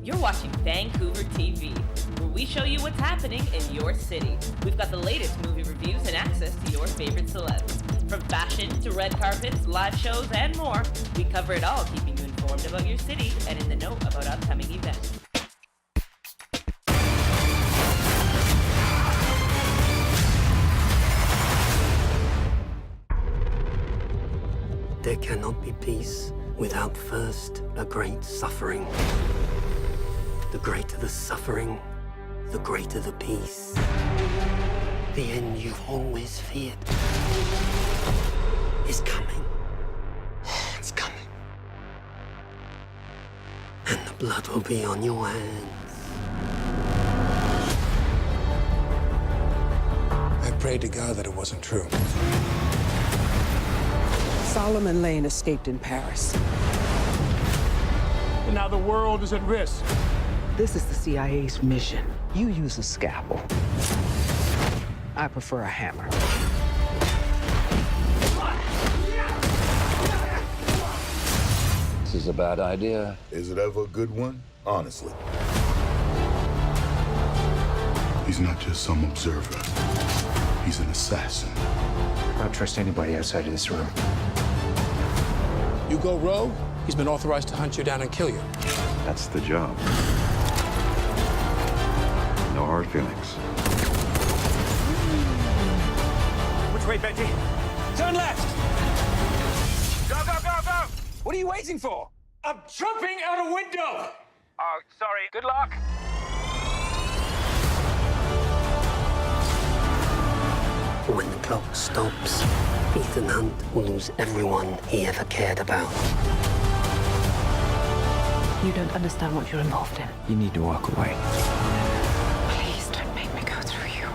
You're watching Vancouver TV, where we show you what's happening in your city. We've got the latest movie reviews and access to your favorite celebs. From fashion to red carpets, live shows, and more, we cover it all, keeping you informed about your city and in the know about upcoming events. There cannot be peace without first a great suffering. The greater the suffering, the greater the peace. The end you've always feared is coming. It's coming. And the blood will be on your hands. I prayed to God that it wasn't true. Solomon Lane escaped in Paris. And now the world is at risk. This is the CIA's mission. You use a scalpel. I prefer a hammer. This is a bad idea. Is it ever a good one? Honestly. He's not just some observer. He's an assassin. I don't trust anybody outside of this room. You go rogue, he's been authorized to hunt you down and kill you. That's the job. No hard feelings. Which way, Benji? Turn left! Go, go, go, go! What are you waiting for? I'm jumping out a window! Oh, sorry. Good luck. When the clock stops, Ethan Hunt will lose everyone he ever cared about. You don't understand what you're involved in. You need to walk away. Please don't make me go through you.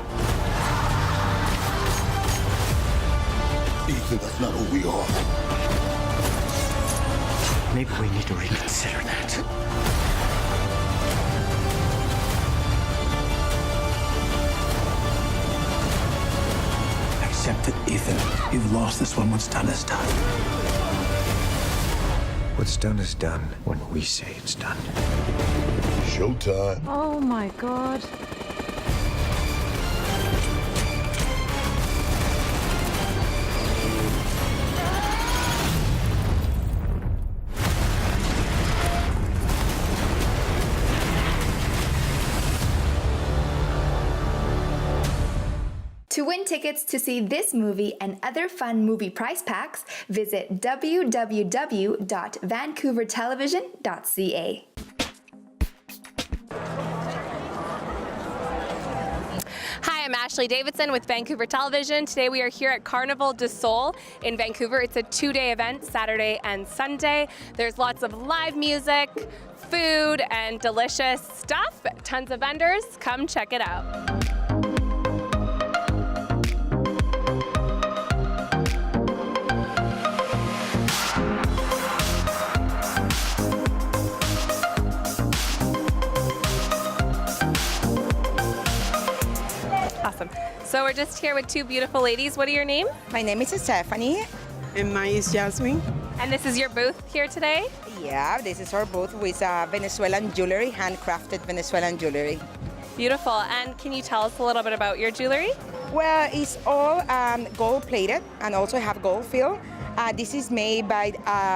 Ethan, that's not who we are. Maybe we need to reconsider that. Accept it, Ethan. You've lost this one. What's done is done. What's done is done when we say it's done. Showtime. Oh my God. To win tickets to see this movie and other fun movie prize packs, visit www.vancouvertelevision.ca. Hi, I'm Ashleigh Davidson with Vancouver Television. Today we are here at Carnival Del Sol in Vancouver. It's a two-day event, Saturday and Sunday. There's lots of live music, food, and delicious stuff. Tons of vendors. Come check it out. Awesome. So we're just here with two beautiful ladies. What are your names? My name is Stephanie. And mine is Jasmine. And this is your booth here today? Yeah, this is our booth with Venezuelan jewelry, handcrafted Venezuelan jewelry. Beautiful. And can you tell us a little bit about your jewelry? Well, it's all gold plated and also have gold fill. This is made by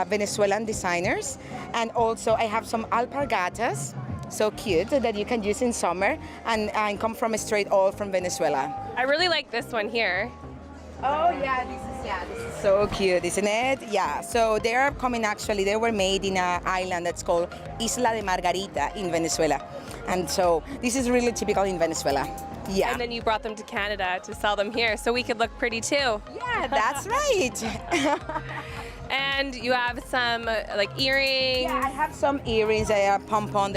Venezuelan designers. And also I have some alpargatas, so cute, that you can use in summer and come from straight all from Venezuela. I really like this one here. Oh yeah, this is so cute, isn't it? Yeah, so they are coming actually, they were made in an island that's called Isla de Margarita in Venezuela. And so this is really typical in Venezuela. Yeah. And then you brought them to Canada to sell them here, so we could look pretty too. Yeah, that's right. And you have some like earrings. Yeah, I have some earrings. They are pom-pom.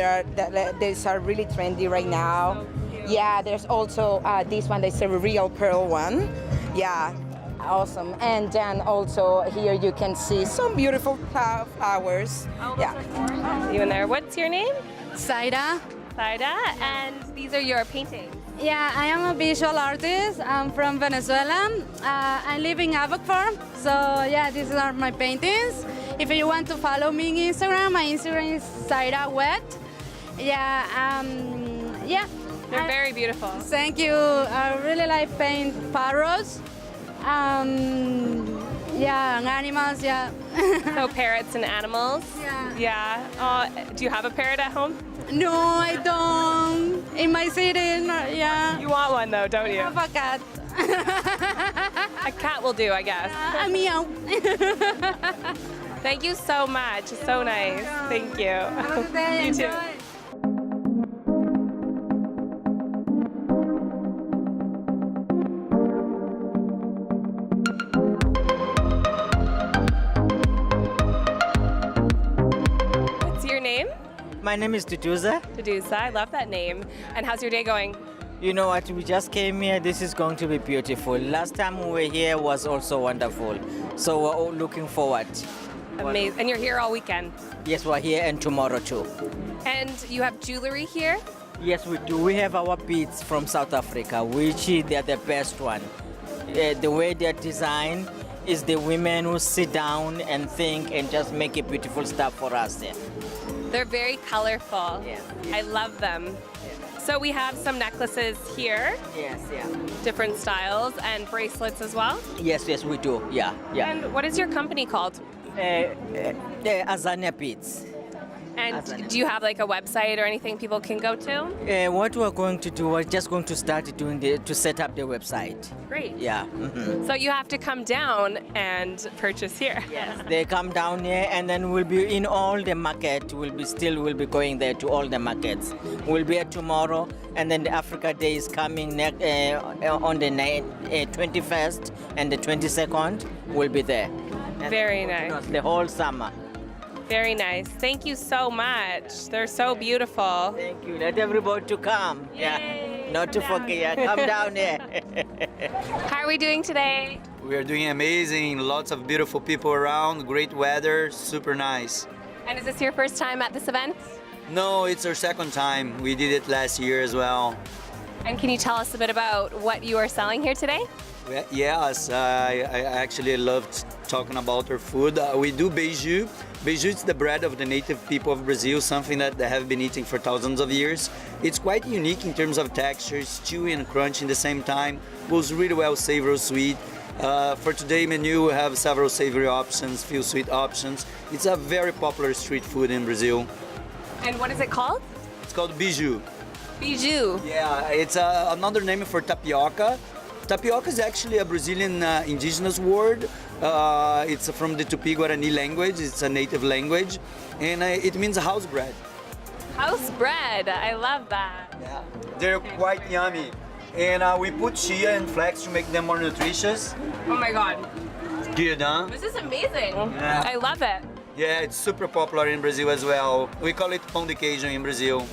These are really trendy right now. So yeah, there's also this one. That's a real pearl one. Yeah, awesome. And then also here you can see some beautiful flowers. Oh, yeah. You in there? What's your name? Zaida. Zaida, and these are your paintings. Yeah, I am a visual artist. I'm from Venezuela. I live in Avoc Farm. So yeah, these are my paintings. If you want to follow me on Instagram, my Instagram is Zaira Wet. Yeah, yeah. They're very beautiful. Thank you. I really like paint parrots. Yeah, and animals, yeah. So parrots and animals? Yeah. Yeah. Do you have a parrot at home? No, I don't. In my city, no, yeah. You want one though, don't you? I have a cat. A cat will do, I guess. A meow. Thank you so much. It's so nice. Thank you. Have a good day. You too. Enjoy. What's your name? My name is Tutuza. Tadusa. I love that name. And how's your day going? You know what? We just came here. This is going to be beautiful. Last time we were here was also wonderful. So we're all looking forward. Amazing. And you're here all weekend. Yes, we're here and tomorrow too. And you have jewelry here? Yes, we do. We have our beads from South Africa, which they're the best one. The way they're designed is the women who sit down and think and just make a beautiful stuff for us there. They're very colorful. Yes. I love them. So we have some necklaces here, Yes, yeah. different styles, and bracelets as well. Yes, we do. Yeah, yeah. And what is your company called? Azania Beads. And do you have like a website or anything people can go to? What we're going to do, we're just going to start to set up the website. Great. Yeah. Mhm. So you have to come down and purchase here. Yes. They come down here and then we'll be in all the market. We'll be going there to all the markets. We'll be here tomorrow and then the Africa Day is coming on the 21st and the 22nd. We'll be there. And Very nice. the whole summer. Very nice. Thank you so much. They're so beautiful. Thank you. Let everybody to come. Yeah. Not to forget. Yeah. Come down here. How are we doing today? We are doing amazing. Lots of beautiful people around. Great weather. Super nice. And is this your first time at this event? No, it's our second time. We did it last year as well. And can you tell us a bit about what you are selling here today? Yes, I actually loved talking about our food. We do beiju. Beiju is the bread of the native people of Brazil, something that they have been eating for thousands of years. It's quite unique in terms of texture, it's chewy and crunchy at the same time. Goes really well savory or sweet. For today's menu, we have several savory options, few sweet options. It's a very popular street food in Brazil. And what is it called? It's called beiju. Beiju. Yeah, it's another name for tapioca. Tapioca is actually a Brazilian indigenous word. It's from the Tupi-Guarani language. It's a native language, and it means house bread. House bread. I love that. Yeah, they're quite yummy. And we put chia and flax to make them more nutritious. Oh my God. Good, huh? This is amazing. Yeah. I love it. Yeah, it's super popular in Brazil as well. We call it pão de queijo in Brazil.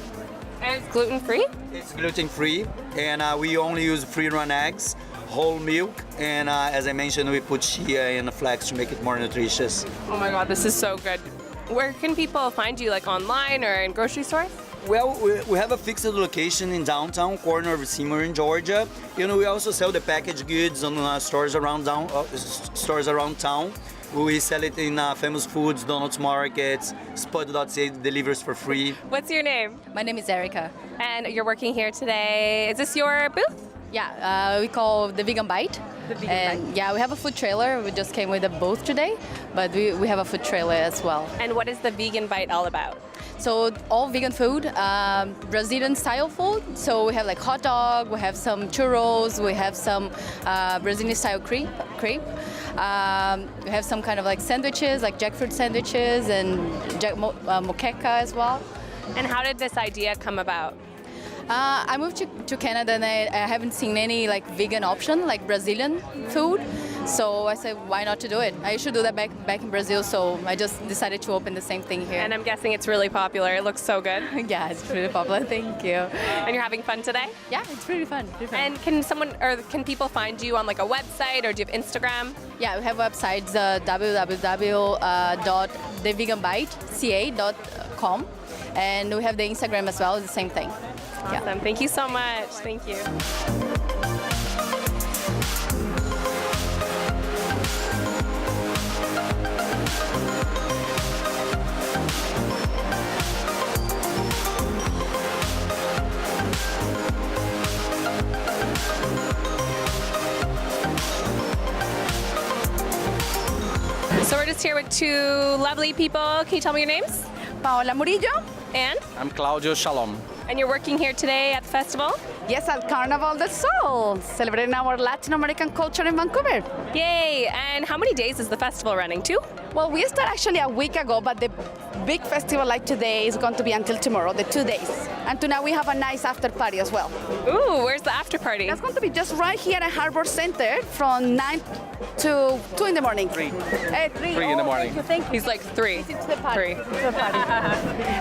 And it's gluten-free? It's gluten-free, and we only use free-run eggs, whole milk, and as I mentioned, we put chia and flax to make it more nutritious. Oh my God, this is so good. Where can people find you, like online or in grocery stores? Well, we have a fixed location in downtown, corner of Seymour in Georgia. You know, we also sell the packaged goods on stores around town. We sell it in Famous Foods, Donuts Markets, Spud.ca delivers for free. What's your name? My name is Erica. And you're working here today. Is this your booth? Yeah, we call the Vegan Bite. The Vegan and Bite. Yeah, we have a food trailer. We just came with a booth today, but we have a food trailer as well. And what is the Vegan Bite all about? So all vegan food, Brazilian style food. So we have like hot dog, we have some churros, we have some Brazilian style crepe. We have some kind of like sandwiches, like jackfruit sandwiches and moqueca as well. And how did this idea come about? I moved to Canada and I haven't seen any like vegan option, like Brazilian food. So I said, why not to do it? I should do that back in Brazil. So I just decided to open the same thing here. And I'm guessing it's really popular. It looks so good. Yeah, it's really popular. Thank you. And you're having fun today? Yeah, it's pretty fun. And can people find you on like a website, or do you have Instagram? Yeah, we have websites www.theveganbite.ca.com, and we have the Instagram as well. It's the same thing. Awesome. Yeah. Thank you so much. Thank you. just here with two lovely people. Can you tell me your names? Paola Murillo. And? I'm Claudio Shalom. And you're working here today at the festival? Yes, at Carnival Del Sol, celebrating our Latin American culture in Vancouver. Yay! And how many days is the festival running? 2? Well, we started actually a week ago, but the big festival like today is going to be until tomorrow, the 2 days. And tonight we have a nice after party as well. Ooh, where's the after party? That's going to be just right here at Harbor Center from 9 to 2 in the morning. 3. 3 in the morning. Thank you. He's like 3. It's the party. 3. It's the party.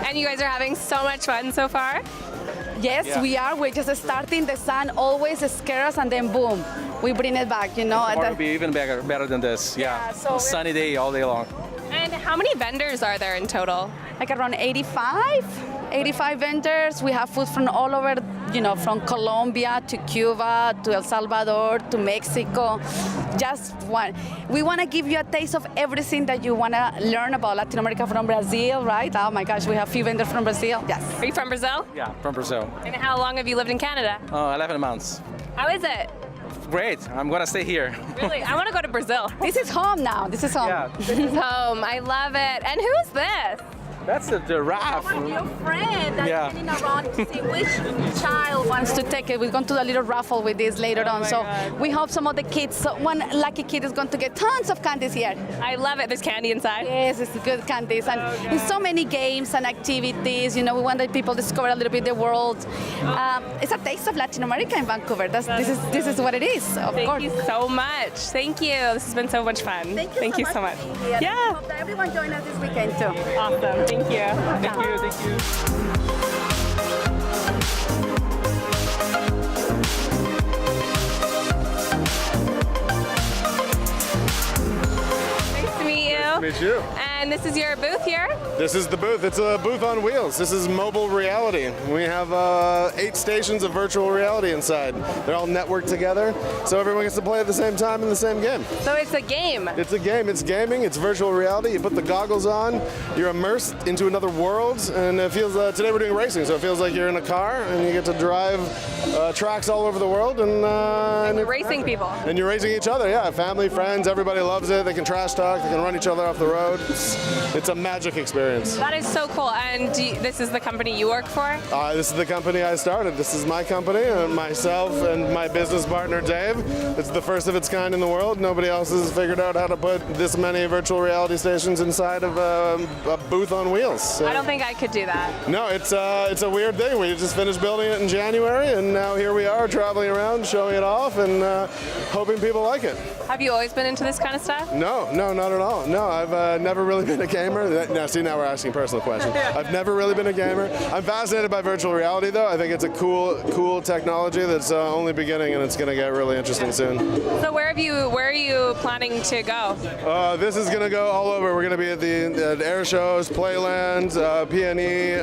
And you guys are having so much fun so far? Yes, Yeah. we are. We're just starting. The sun always scares us, and then boom, we bring it back. Tomorrow will be even better than this. Yeah. so A sunny day all day long. And how many vendors are there in total? Like around 85 vendors. We have food from all over, from Colombia to Cuba to El Salvador to Mexico. Just one. We want to give you a taste of everything that you want to learn about Latin America from Brazil, right? Oh my gosh, we have a few vendors from Brazil. Yes. Are you from Brazil? Yeah, from Brazil. And how long have you lived in Canada? 11 months. How is it? Great. I'm gonna stay here. Really? I want to go to Brazil. This is home now. This is home. Yeah. This is home. I love it. And who's this? That's the giraffe. Your friend that's Yeah. getting around to see which child wants to take it. We're going to do a little raffle with this later on. So we hope some of the kids, one lucky kid is going to get tons of candies here. I love it. There's candy inside. Yes, it's good candies. And in so many games and activities, we want that people discover a little bit the world. It's a taste of Latin America in Vancouver. This is what it is, of course. Thank you so much. Thank you. This has been so much fun. Thank you so much. Yeah. I hope that everyone join us this weekend too. Awesome. Thank you. Thank you. Thank you. Nice to meet you. Meet you. And this is your booth here? This is the booth. It's a booth on wheels. This is mobile reality. We have 8 stations of virtual reality inside. They're all networked together, so everyone gets to play at the same time in the same game. So it's a game. It's a game. It's gaming. It's virtual reality. You put the goggles on, you're immersed into another world, and it feels. Today we're doing racing, so it feels like you're in a car and you get to drive tracks all over the world, and you're racing people. And you're racing each other. Yeah, family, friends, everybody loves it. They can trash talk. They can run each other off the road. It's a magic experience. That is so cool. And this is the company you work for? This is the company I started. This is my company, myself and my business partner Dave. It's the first of its kind in the world. Nobody else has figured out how to put this many virtual reality stations inside of a booth on wheels. So. I don't think I could do that. No, it's a weird thing. We just finished building it in January, and now here we are traveling around, showing it off, and hoping people like it. Have you always been into this kind of stuff? No, not at all. No, I've never really been a gamer. Now we're asking personal questions. I've never really been a gamer. I'm fascinated by virtual reality, though. I think it's a cool technology that's only beginning, and it's going to get really interesting soon. So where are you planning to go? This is going to go all over. We're going to be at air shows, Playland, PNE.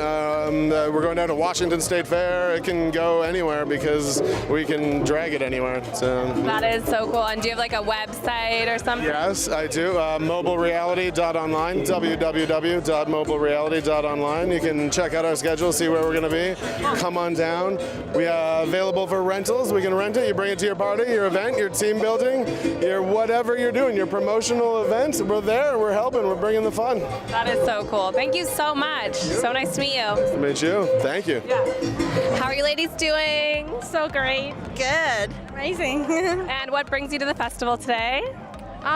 We're going down to Washington State Fair. It can go anywhere because we can drag it anywhere. So. That is so cool. And do you have like a website or something? Yes, I do. Mobilereality.online, www.mobilereality.online. You can check out our schedule, see where we're going to be. Come on down. We are available for rentals. We can rent it. You bring it to your party, your event, your team building, your whatever you're doing, your promotional events. We're there. We're helping. We're bringing the fun. That is so cool. Thank you so much. So nice to meet you. Nice to meet you. Thank you. Yeah. How are you ladies doing? So great. Good. Amazing. And what brings you to the festival today?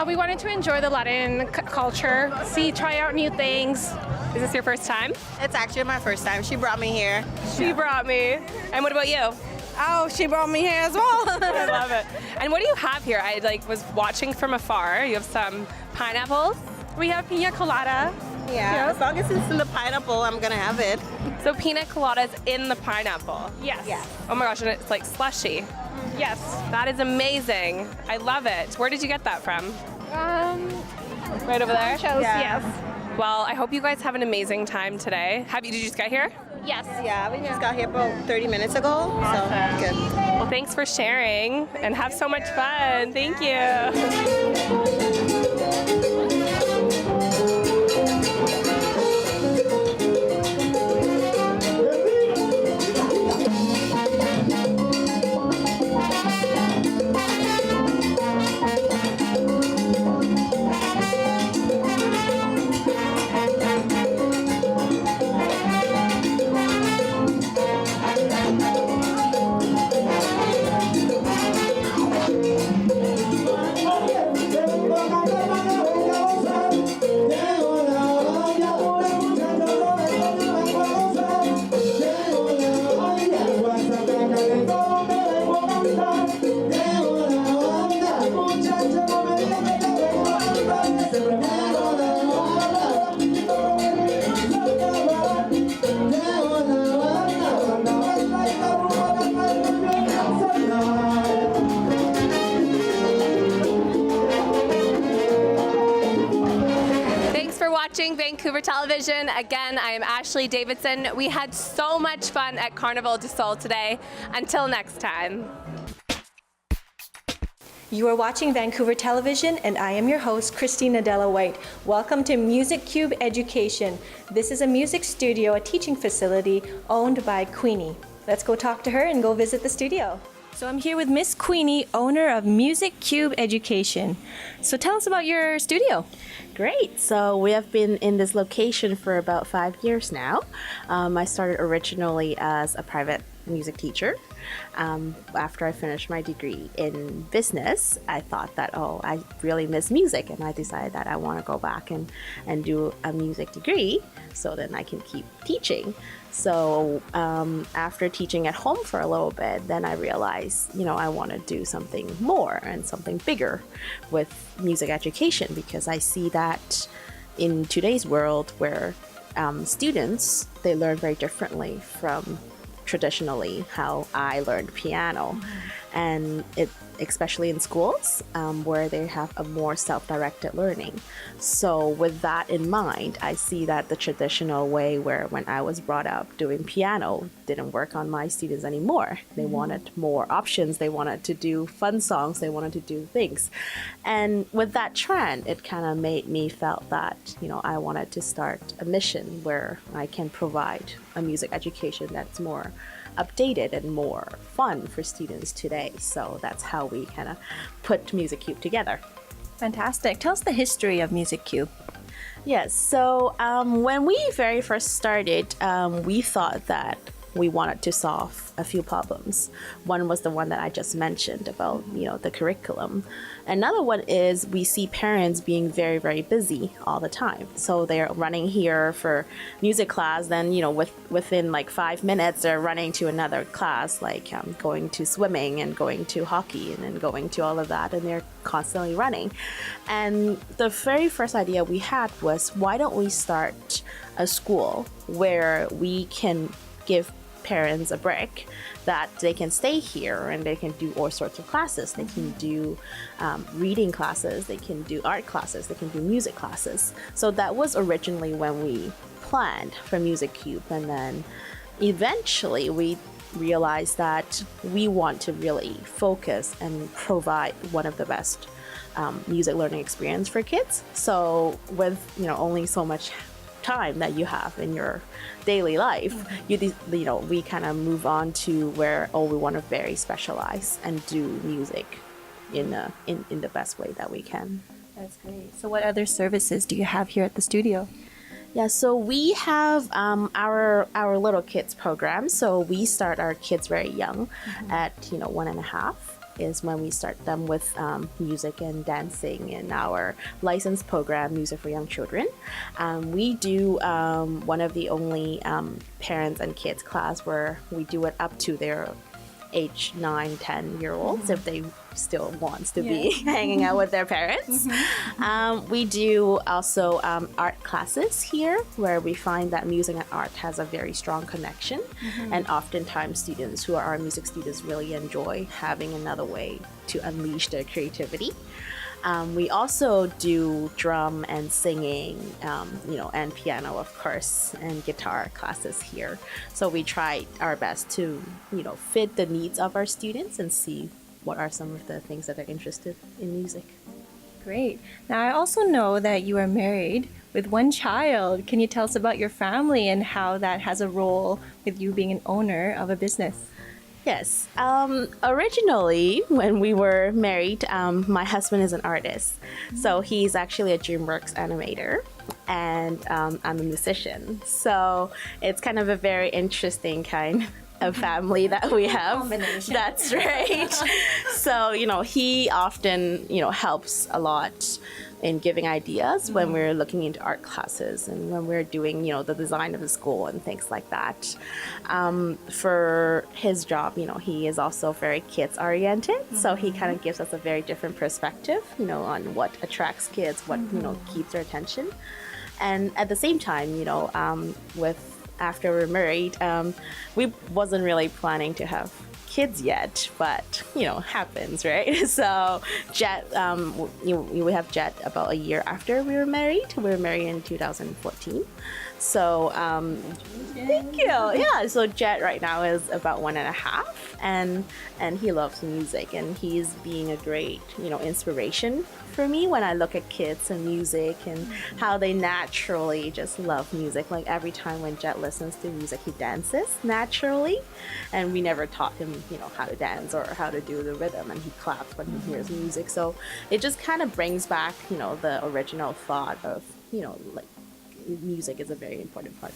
We wanted to enjoy the Latin culture, try out new things. Is this your first time? It's actually my first time. She brought me here. She brought me. And what about you? Oh, she brought me here as well. I love it. And what do you have here? I was watching from afar. You have some pineapples. We have pina colada. Yeah, as long as it's in the pineapple, I'm gonna have it. So pina colada's in the pineapple? Yes. Yeah. Oh my gosh, and it's like slushy. Yes. That is amazing. I love it. Where did you get that from? Right over there? Yes. Well, I hope you guys have an amazing time today. Did you just get here? Yes. Yeah, we just got here about 30 minutes ago, so good. Well, thanks for sharing and have so much fun. Thank you. Television. Again, I am Ashleigh Davidson. We had so much fun at Carnival Del Sol today. Until next time. You are watching Vancouver Television, and I am your host, Christina Della White. Welcome to Music Cube Education. This is a music studio, a teaching facility owned by Queenie. Let's go talk to her and go visit the studio. So I'm here with Miss Queenie, owner of Music Cube Education. So tell us about your studio. Great. So we have been in this location for about 5 years now. I started originally as a private music teacher. After I finished my degree in business, I thought that, I really miss music, and I decided that I want to go back and do a music degree so then I can keep teaching. So after teaching at home for a little bit, then I realized, I want to do something more and something bigger with music education, because I see that in today's world where students, they learn very differently from traditionally how I learned piano. And it, especially in schools where they have a more self-directed learning. So with that in mind, I see that the traditional way where when I was brought up doing piano didn't work on my students anymore. They wanted more options, they wanted to do fun songs, they wanted to do things. And with that trend, it kind of made me felt that, I wanted to start a mission where I can provide a music education that's more updated and more fun for students today. So that's how we kind of put Music Cube together. Fantastic. Tell us the history of Music Cube. Yes, so when we very first started, we thought that we wanted to solve a few problems. One was the one that I just mentioned about, the curriculum. Another one is we see parents being very, very busy all the time. So they're running here for music class, then, within like 5 minutes, they're running to another class, like going to swimming and going to hockey and then going to all of that, and they're constantly running. And the very first idea we had was, why don't we start a school where we can give parents a break, that they can stay here and they can do all sorts of classes. They can do reading classes, they can do art classes, they can do music classes. So that was originally when we planned for Music Cube, and then eventually we realized that we want to really focus and provide one of the best music learning experience for kids. So with only so much time that you have in your daily life, we kind of move on to where we want to very specialize and do music in the best way that we can. That's great. So what other services do you have here at the studio? Yeah, so we have our little kids program. So we start our kids very young at 1.5. Is when we start them with music and dancing in our licensed program, Music for Young Children. We do one of the only parents and kids class where we do it up to their age 9-10-year-olds if they still wants to be hanging out with their parents. We do also art classes here, where we find that music and art has a very strong connection, and oftentimes students who are our music students really enjoy having another way to unleash their creativity. We also do drum and singing, and piano, of course, and guitar classes here. So we try our best to, fit the needs of our students and see what are some of the things that they're interested in music. Great. Now, I also know that you are married with one child. Can you tell us about your family and how that has a role with you being an owner of a business? Yes. Originally, when we were married, my husband is an artist. So he's actually a DreamWorks animator, and I'm a musician. So it's kind of a very interesting kind of family that we have. Combination. That's right. So, he often, helps a lot in giving ideas when we're looking into art classes and when we're doing, the design of the school and things like that. For his job, he is also very kids oriented. So he kind of gives us a very different perspective, on what attracts kids, what, keeps their attention. And at the same time, after we're married, we wasn't really planning to have kids yet, but happens, right? So Jet, we have Jet about a year after we were married. We were married in 2014. So thank you. Yeah. So Jet right now is about 1.5, and he loves music, and he's being a great inspiration for me when I look at kids and music and how they naturally just love music. Like every time when Jet listens to music, he dances naturally, and we never taught him how to dance or how to do the rhythm, and he claps when he hears music. So it just kind of brings back the original thought of like music is a very important part.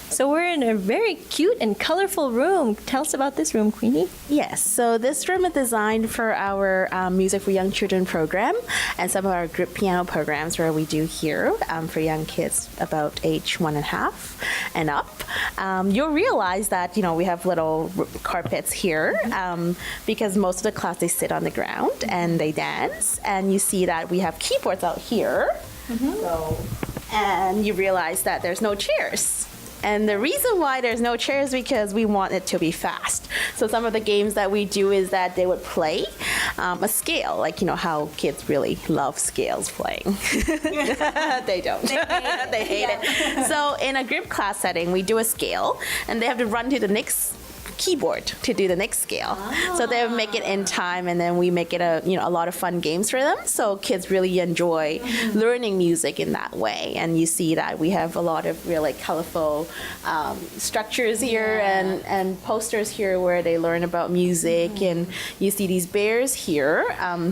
So we're in a very cute and colorful room. Tell us about this room, Queenie. Yes, so this room is designed for our Music for Young Children program and some of our group piano programs where we do here for young kids about age 1.5 and up. You'll realize that, we have little carpets here because most of the class, they sit on the ground and they dance. And you see that we have keyboards out here. And you realize that there's no chairs. And the reason why there's no chairs is because we want it to be fast. So some of the games that we do is that they would play a scale, like how kids really love scales playing. They don't. They hate it. So in a group class setting, we do a scale, and they have to run to the next keyboard to do the next scale. So they make it in time, and then we make it a lot of fun games for them. So kids really enjoy learning music in that way. And you see that we have a lot of really colorful structures here and posters here where they learn about music. And you see these bears here.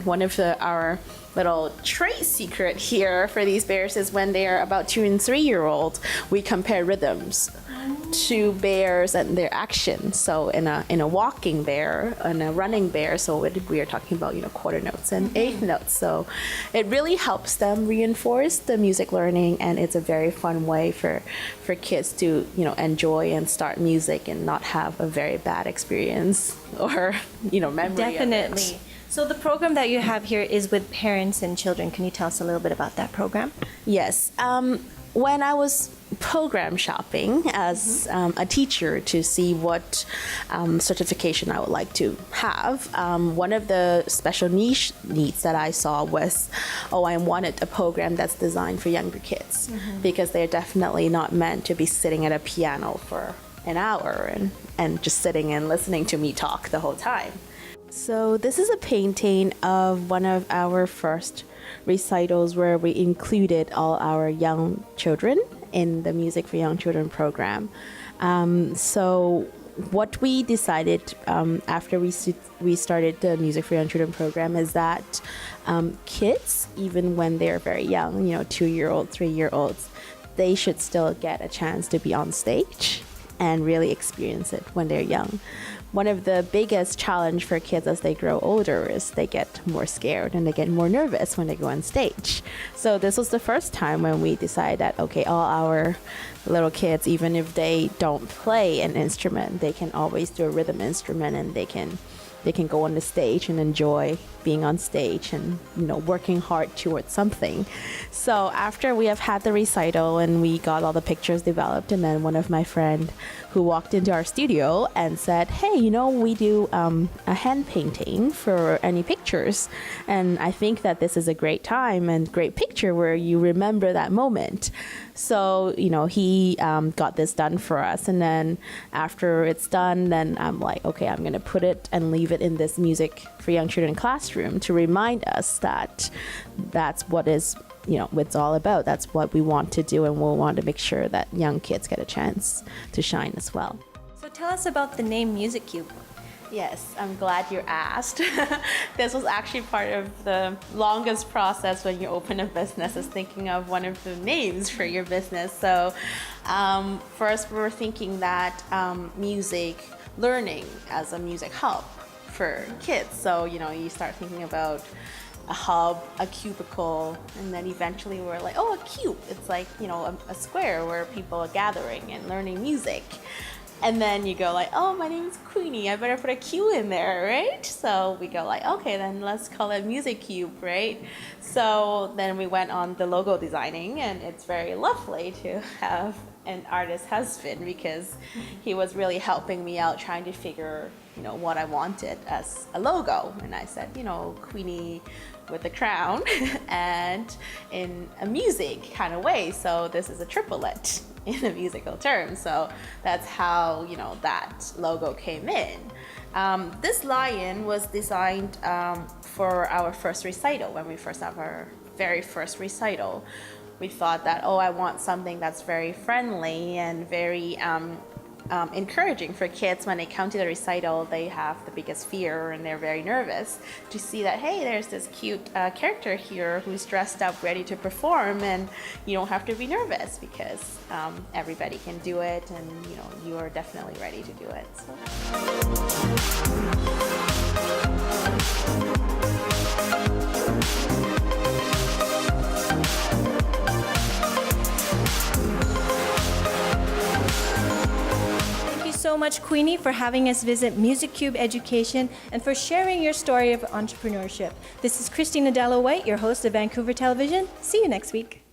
One of our little trade secret here for these bears is when they are about 2 and 3 year old, we compare rhythms to bears and their actions. So in a walking bear and a running bear, so we are talking about quarter notes and eighth notes. So it really helps them reinforce the music learning, and it's a very fun way for kids to enjoy and start music and not have a very bad experience or memory. Definitely. Of it. So the program that you have here is with parents and children. Can you tell us a little bit about that program? Yes. When I was program shopping as a teacher to see what certification I would like to have, one of the special niche needs that I saw was, I wanted a program that's designed for younger kids because they're definitely not meant to be sitting at a piano for an hour and just sitting and listening to me talk the whole time. So this is a painting of one of our first recitals where we included all our young children in the Music for Young Children program. So what we decided after we started the Music for Young Children program is that kids, even when they're very young, 2-year-olds, 3-year-olds, they should still get a chance to be on stage and really experience it when they're young. One of the biggest challenge for kids as they grow older is they get more scared and they get more nervous when they go on stage. So this was the first time when we decided that, okay, all our little kids, even if they don't play an instrument, they can always do a rhythm instrument, and they can go on the stage and enjoy being on stage and working hard towards something. So after we have had the recital and we got all the pictures developed, and then one of my friend who walked into our studio and said, hey, we do a hand painting for any pictures, and I think that this is a great time and great picture where you remember that moment. So he got this done for us, and then after it's done, then I'm like, okay, I'm gonna put it and leave it in this Music for Young Children classroom to remind us that that's what is it's all about. That's what we want to do, and we'll want to make sure that young kids get a chance to shine as well. So tell us about the name Music Cube. Yes, I'm glad you asked. This was actually part of the longest process when you open a business, is thinking of one of the names for your business. So first we were thinking that music learning as a music hub for kids. So, you start thinking about a hub, a cubicle, and then eventually we're like, a cube. It's like, a square where people are gathering and learning music. And then you go like, my name is Queenie, I better put a Q in there, right? So we go like, okay, then let's call it Music Cube, right? So then we went on the logo designing, and it's very lovely to have an artist husband, because he was really helping me out trying to figure, what I wanted as a logo. And I said, Queenie with a crown and in a music kind of way. So this is a triplet in a musical term. So that's how, that logo came in. This lion was designed for our first recital. When we first have our very first recital, we thought that, I want something that's very friendly and very encouraging for kids. When they come to the recital, they have the biggest fear and they're very nervous to see that, hey, there's this cute character here who's dressed up ready to perform, and you don't have to be nervous because everybody can do it, and you are definitely ready to do it. So much, Queenie, for having us visit Music Cube Education and for sharing your story of entrepreneurship. This is Christina Della White, your host of Vancouver Television. See you next week.